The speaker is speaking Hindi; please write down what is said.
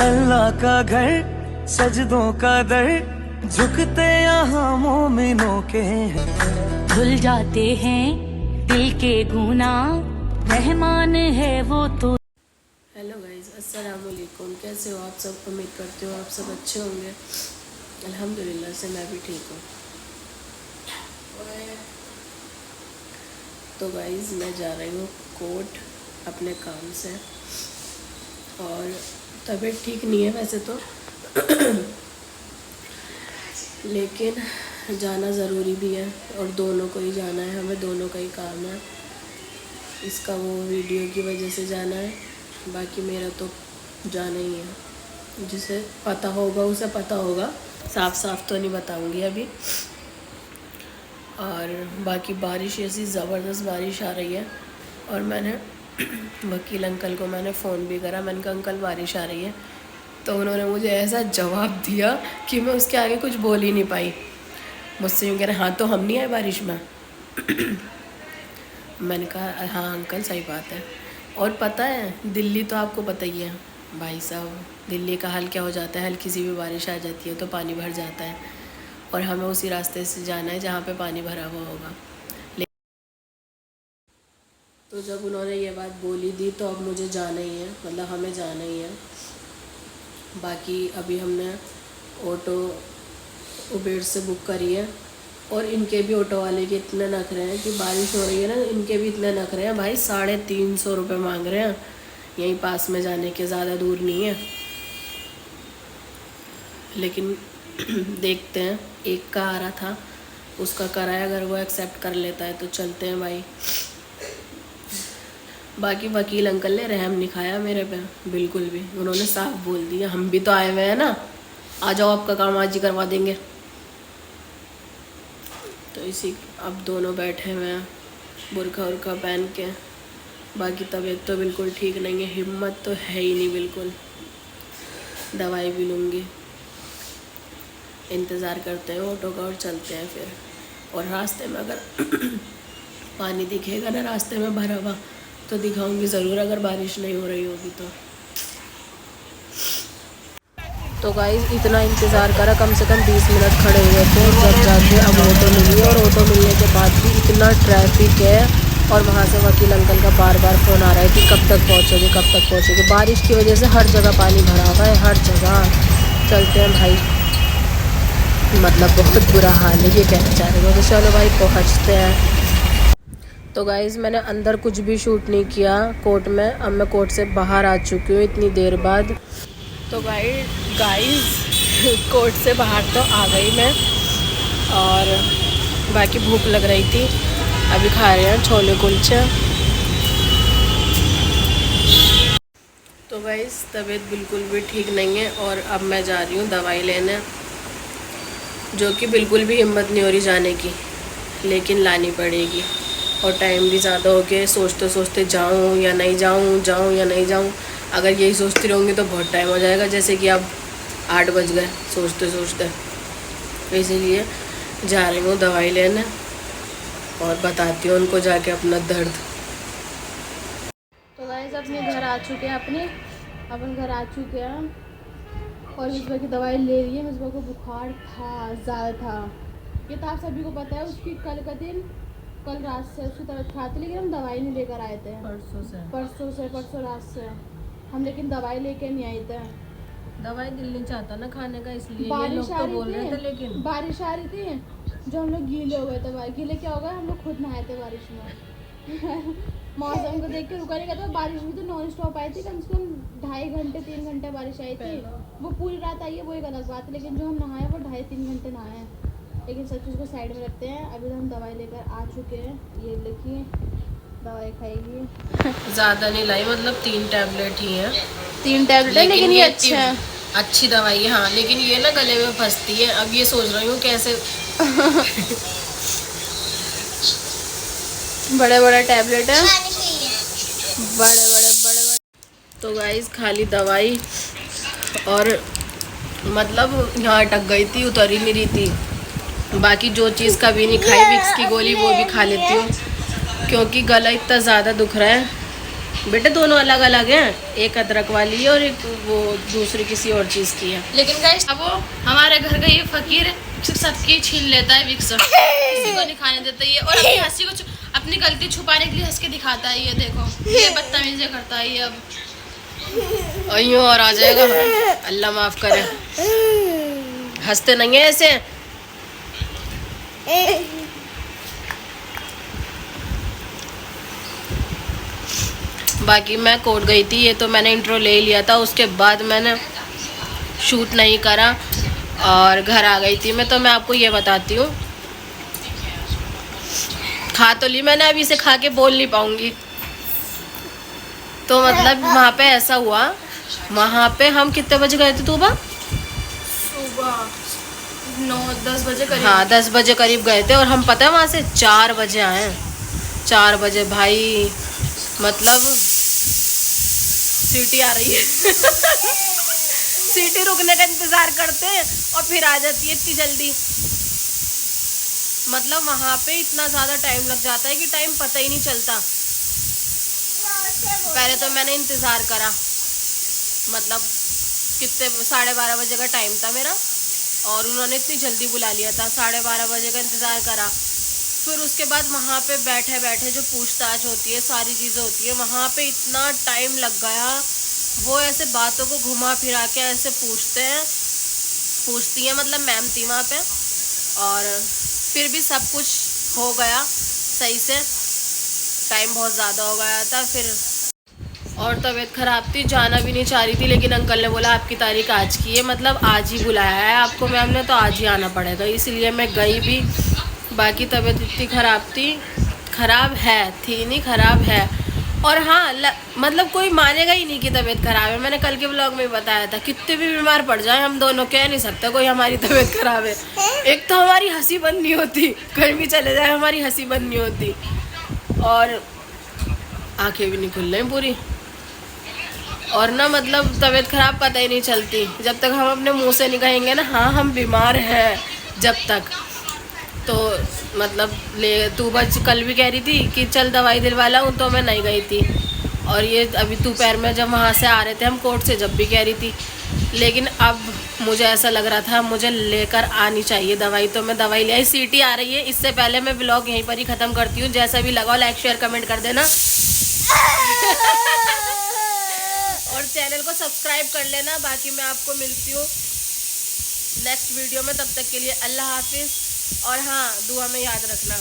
अल्लाह का घर सजदों का दर झुकते यहाँ मोमिनों के हैं। धुल जाते हैं दिल के गुनाह, रहमान है वो तो। हेलो गाइस, अस्सलाम वालेकुम। कैसे हो आप सब? उम्मीद करती हूँ आप सब अच्छे होंगे। अल्हम्दुलिल्लाह से मैं भी ठीक हूँ। तो गाइस मैं जा रही हूँ कोर्ट अपने काम से, और तबीयत ठीक नहीं है वैसे तो लेकिन जाना ज़रूरी भी है, और दोनों को ही जाना है, हमें दोनों का ही काम है। इसका वो वीडियो की वजह से जाना है, बाकी मेरा तो जाना ही है। जिसे पता होगा उसे पता होगा, साफ साफ तो नहीं बताऊंगी अभी। और बाकी बारिश ऐसी ज़बरदस्त बारिश आ रही है, और मैंने वकील अंकल को मैंने फ़ोन भी करा। मैंने कहा अंकल बारिश आ रही है, तो उन्होंने मुझे ऐसा जवाब दिया कि मैं उसके आगे कुछ बोल ही नहीं पाई। मुझसे यूँ कह रहे हाँ तो हम नहीं आए बारिश में मैंने कहा हाँ अंकल सही बात है। और पता है दिल्ली तो आपको पता ही है भाई साहब, दिल्ली का हाल क्या हो जाता है। हल्की सी भी बारिश आ जाती है तो पानी भर जाता है, और हमें उसी रास्ते से जाना है जहाँ पे पानी भरा हुआ होगा। तो जब उन्होंने ये बात बोली दी तो अब मुझे जाना ही है, मतलब हमें जाना ही है। बाकी अभी हमने ऑटो उबेर से बुक करी है, और इनके भी ऑटो वाले के इतने नखरे हैं कि बारिश हो रही है ना, इनके भी इतने नखरे हैं भाई। 350 रुपये मांग रहे हैं यहीं पास में जाने के, ज़्यादा दूर नहीं है। लेकिन देखते हैं, एक का आ रहा था उसका कराया, अगर वो एक्सेप्ट कर लेता है तो चलते हैं भाई। बाकी वकील अंकल ने रहम नहीं खाया मेरे पे बिल्कुल भी। उन्होंने साफ बोल दिया हम भी तो आए हुए हैं ना, आ जाओ आपका काम आज ही करवा देंगे। तो इसी अब दोनों बैठे हुए हैं बुरखा उरखा पहन के। बाकी तबीयत तो बिल्कुल ठीक नहीं है, हिम्मत तो है ही नहीं बिल्कुल। दवाई भी लूँगी, इंतज़ार करते हैं ऑटो का और चलते हैं फिर। और रास्ते में अगर पानी दिखेगा ना रास्ते में भरा हुआ तो दिखाऊंगी ज़रूर, अगर बारिश नहीं हो रही होगी तो गाइस इतना इंतज़ार करा, कम से कम 20 मिनट खड़े हुए थे, जब जाके अब ऑटो मिली। और ऑटो मिलने के बाद भी इतना ट्रैफिक है, और वहाँ से वकील अंकल का बार बार फ़ोन आ रहा है कि कब तक पहुँचोगे कब तक पहुँचोगे। बारिश की वजह से हर जगह पानी भरा हुआ है, हर जगह। चलते हैं भाई, मतलब बहुत बुरा हाल है, ये कहना चाह रहे हो। तो चलो भाई पहुँचते हैं। तो गाइज़ मैंने अंदर कुछ भी शूट नहीं किया कोर्ट में, अब मैं कोर्ट से बाहर आ चुकी हूँ इतनी देर बाद। तो गाइज़ कोर्ट से बाहर तो आ गई मैं, और बाकी भूख लग रही थी। अभी खा रहे हैं छोले कुलचे। तो गाइज़ तबीयत बिल्कुल भी ठीक नहीं है, और अब मैं जा रही हूँ दवाई लेने, जो कि बिल्कुल भी हिम्मत नहीं हो रही जाने की, लेकिन लानी पड़ेगी। और टाइम भी ज़्यादा हो गया, सोचते सोचते जाऊँ या नहीं जाऊँ, जाऊँ या नहीं जाऊँ। अगर यही सोचती रहूँगी तो बहुत टाइम हो जाएगा, जैसे कि अब 8 बज गए सोचते सोचते। तो इसीलिए जा रही हूँ दवाई लेने, और बताती हूँ उनको जाके अपना दर्द। तो गाइस अपने घर आ चुके हैं, अपन घर आ चुके हैं, और मिसबा की दवाई ले रही है। मिसबा को बुखार था, ज़्यादा था, ये तो आप सभी को पता है। उसकी कल रात से उसकी तबीयत खराब थी, लेकिन हम दवाई नहीं लेकर आए थे। परसों रात से हम लेकिन दवाई लेके नहीं आए थे। दवाई दिल नहीं चाहता ना खाने का, इसलिए बारिश आ बोल रहे थे। रही लेकिन बारिश आ रही थी, जो हम लोग गीले हो गए थे। गीले क्या हो गए, हम लोग खुद नहाए थे बारिश में मौसम को देख के रुका नहीं गया था। बारिश भी तो नॉन स्टॉप आई थी, कम से कम 2.5 घंटे 3 घंटे बारिश आई थी। वो पूरी रात आई है वो एक अलग बात है, लेकिन जो हम नहाए वो 2.5-3 घंटे नहाए हैं। लेकिन सब चीज़ को साइड में रखते हैं। अभी तो हम दवाई लेकर आ चुके हैं, ये देखिए दवाई खाएगी। ज़्यादा नहीं लाई, मतलब 3 टैबलेट ही हैं। 3 टैबलेट है, लेकिन ये अच्छा है, अच्छी दवाई है। हाँ लेकिन ये ना गले में फंसती है। अब ये सोच रही हूँ कैसे बड़े बड़े टैबलेट है, बड़े। तो गाइस खाली दवाई, और मतलब यहाँ अटक गई थी, उतर ही नहीं रही थी। बाकी जो चीज़ कभी नहीं खाई, विक्स की गोली वो भी खा लेती हूँ, क्योंकि गला इतना ज़्यादा दुख रहा है बेटे दोनों अलग अलग हैं, एक अदरक वाली है और एक वो दूसरी किसी और चीज़ की है। लेकिन गाइस अब वो हमारे घर का ये फकीर सबकी छीन लेता है विक्स, किसी को नहीं खाने देता ये, और अपनी हंसी को अपनी गलती छुपाने के लिए हंस के दिखाता है। ये देखो ये बदतमीजी करता है ये अब अयो और आ जाएगा, अल्लाह माफ करे। हंसते नहीं है ऐसे। बाकी मैं कोर्ट गई थी, ये तो मैंने इंट्रो ले लिया था, उसके बाद मैंने शूट नहीं करा और घर आ गई थी मैं। तो मैं आपको ये बताती हूँ, खा तो ली मैंने, अभी से खा के बोल नहीं पाऊंगी। तो मतलब वहाँ पे ऐसा हुआ, वहाँ पे हम कितने बजे गए थे तूबा? सुबह 9-10 बजे करीब। हाँ 10 बजे करीब गए थे और हम पता है वहाँ से 4 बजे आए। 4 बजे भाई, मतलब सीटी आ रही है सीटी रुकने का इंतजार करते हैं और फिर आ जाती है इतनी जल्दी। मतलब वहाँ पे इतना ज़्यादा टाइम लग जाता है कि टाइम पता ही नहीं चलता। पहले तो मैंने इंतज़ार करा, मतलब कितने 12:30 बजे का टाइम था मेरा और उन्होंने इतनी जल्दी बुला लिया था। 12:30 बजे का इंतज़ार करा, फिर उसके बाद वहाँ पे बैठे बैठे जो पूछताछ होती है, सारी चीज़ें होती है, वहाँ पे इतना टाइम लग गया। वो ऐसे बातों को घुमा फिरा के ऐसे पूछती हैं, मतलब मैम थी वहाँ पे, और फिर भी सब कुछ हो गया सही से। टाइम बहुत ज़्यादा हो गया था फिर, और तबीयत ख़राब थी, जाना भी नहीं चाह रही थी, लेकिन अंकल ने बोला आपकी तारीख आज की है, मतलब आज ही बुलाया है आपको मैम ने, तो आज ही आना पड़ेगा, इसलिए मैं गई भी। बाकी तबीयत इतनी ख़राब थी, ख़राब है थी नहीं ख़राब है। और हाँ मतलब कोई मानेगा ही नहीं कि तबीयत ख़राब है। मैंने कल के ब्लॉग में बताया था, कितने भी बीमार पड़ जाए हम दोनों कह नहीं सकते कोई हमारी तबीयत ख़राब है। एक तो हमारी हंसी बंद नहीं होती, कहीं भी चले जाए हमारी हंसी बंद नहीं होती, और आंखें भी नहीं खुल रही पूरी, और ना मतलब तबीयत ख़राब पता ही नहीं चलती जब तक हम अपने मुंह से नहीं कहेंगे ना हाँ हम बीमार हैं, जब तक। तो मतलब तू बच कल भी कह रही थी कि चल दवाई दिलवा लाऊं, तो मैं नहीं गई थी। और ये अभी दोपहर में जब वहाँ से आ रहे थे हम कोर्ट से, जब भी कह रही थी, लेकिन अब मुझे ऐसा लग रहा था मुझे लेकर आनी चाहिए दवाई, तो मैं दवाई ले आई। सीटी आ रही है। इससे पहले मैं ब्लॉग यहीं पर ही ख़त्म करती हूँ। जैसा भी लगा लाइक शेयर कमेंट कर देना और चैनल को सब्सक्राइब कर लेना। बाकी मैं आपको मिलती हूँ नेक्स्ट वीडियो में, तब तक के लिए अल्लाह हाफिज़, और हाँ दुआ में याद रखना।